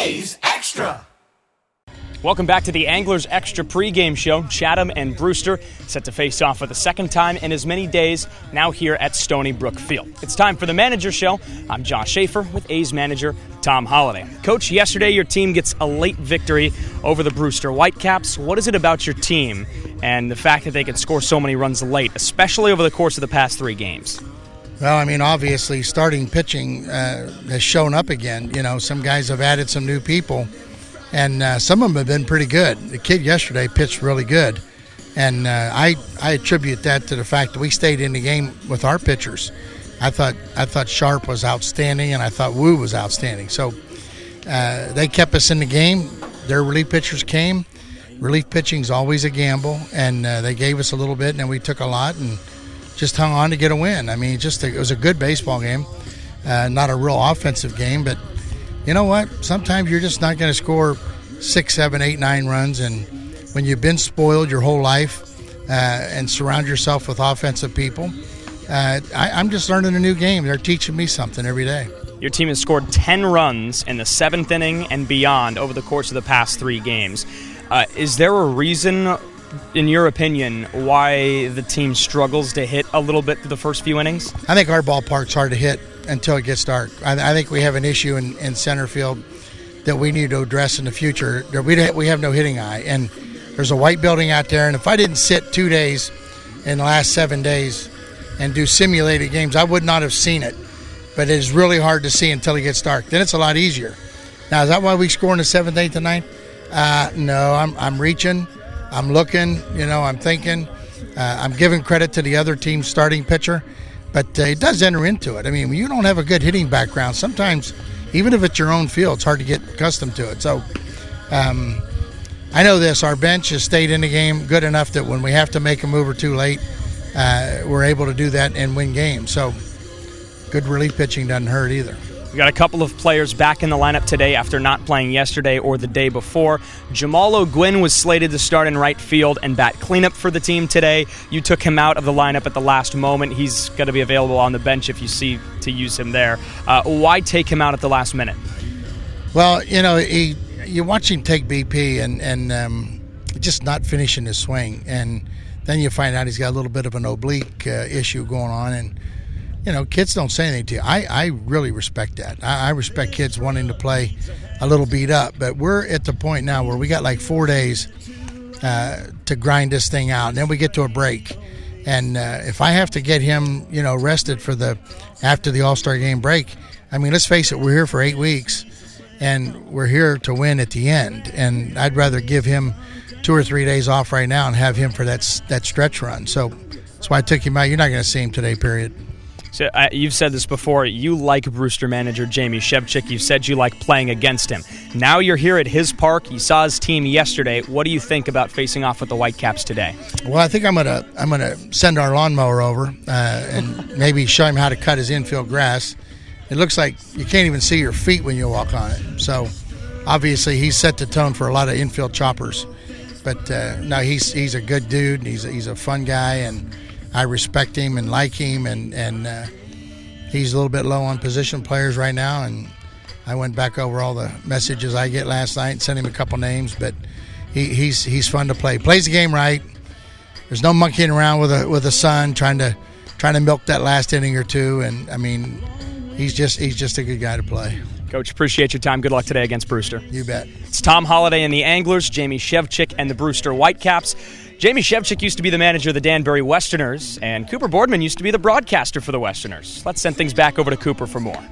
A's Extra. Welcome back to the Anglers Extra pregame show. Chatham and Brewster set to face off for the second time in as many days, now here at Stony Brook Field. It's time for the Manager Show. I'm Josh Schaefer with A's manager Tom Holliday. Coach, yesterday your team gets a late victory over the Brewster Whitecaps. What is it about your team and the fact that they can score so many runs late, especially over the course of the past 3 games? Well, I mean, obviously starting pitching has shown up again. You know, some guys have added some new people. And some of them have been pretty good. The kid yesterday pitched really good. And I attribute that to the fact that we stayed in the game with our pitchers. I thought Sharp was outstanding, and I thought Wu was outstanding. So they kept us in the game. Their relief pitchers came. Relief pitching's always a gamble, and they gave us a little bit, and then we took a lot and just hung on to get a win. I mean, it was a good baseball game, not a real offensive game, but you know what? Sometimes you're just not going to score 6, 7, 8, 9 runs. And when you've been spoiled your whole life and surround yourself with offensive people, I'm just learning a new game. They're teaching me something every day. Your team has scored 10 runs in the 7th inning and beyond over the course of the past 3 games. Is there a reason, in your opinion, why the team struggles to hit a little bit through the first few innings? I think our ballpark's hard to hit until it gets dark. I think we have an issue in center field that we need to address in the future. We have no hitting eye, and there's a white building out there, and if I didn't sit 2 days in the last 7 days and do simulated games, I would not have seen it. But it is really hard to see until it gets dark. Then it's a lot easier. Now, is that why we score in the 7th, 8th, and 9th? No, I'm reaching. I'm looking, I'm thinking. I'm giving credit to the other team's starting pitcher, but it does enter into it. I mean, when you don't have a good hitting background, sometimes, even if it's your own field, it's hard to get accustomed to it. So I know this. Our bench has stayed in the game good enough that when we have to make a move or two late, we're able to do that and win games. So good relief pitching doesn't hurt either. We got a couple of players back in the lineup today after not playing yesterday or the day before. Jamaal OGuin was slated to start in right field and bat cleanup for the team today. You took him out of the lineup at the last moment. He's going to be available on the bench if you see to use him there. Why take him out at the last minute? Well, you watch him take BP and just not finishing his swing. And then you find out he's got a little bit of an oblique issue going on. And kids don't say anything to you. I really respect that. I respect kids wanting to play a little beat up. But we're at the point now where we got like 4 days to grind this thing out. And then we get to a break. And if I have to get him, rested after the All-Star game break, I mean, let's face it, we're here for 8 weeks. And we're here to win at the end. And I'd rather give him 2 or 3 days off right now and have him for that stretch run. So that's why I took him out. You're not going to see him today, period. So, you've said this before. You like Brewster manager Jamie Shevchik. You said you like playing against him. Now you're here at his park. You saw his team yesterday. What do you think about facing off with the Whitecaps today? Well, I think I'm gonna send our lawnmower over and maybe show him how to cut his infield grass. It looks like you can't even see your feet when you walk on it. So obviously he's set the tone for a lot of infield choppers. But no, he's a good dude. And he's a fun guy, and I respect him and like him, and he's a little bit low on position players right now, and I went back over all the messages I get last night and sent him a couple names, but he's fun to play. Plays the game right. There's no monkeying around with a son trying to milk that last inning or two, and I mean he's just a good guy to play. Coach, appreciate your time. Good luck today against Brewster. You bet. It's Tom Holliday and the Anglers, Jamie Shevchik and the Brewster Whitecaps. Jamie Shevchik used to be the manager of the Danbury Westerners, and Cooper Boardman used to be the broadcaster for the Westerners. Let's send things back over to Cooper for more.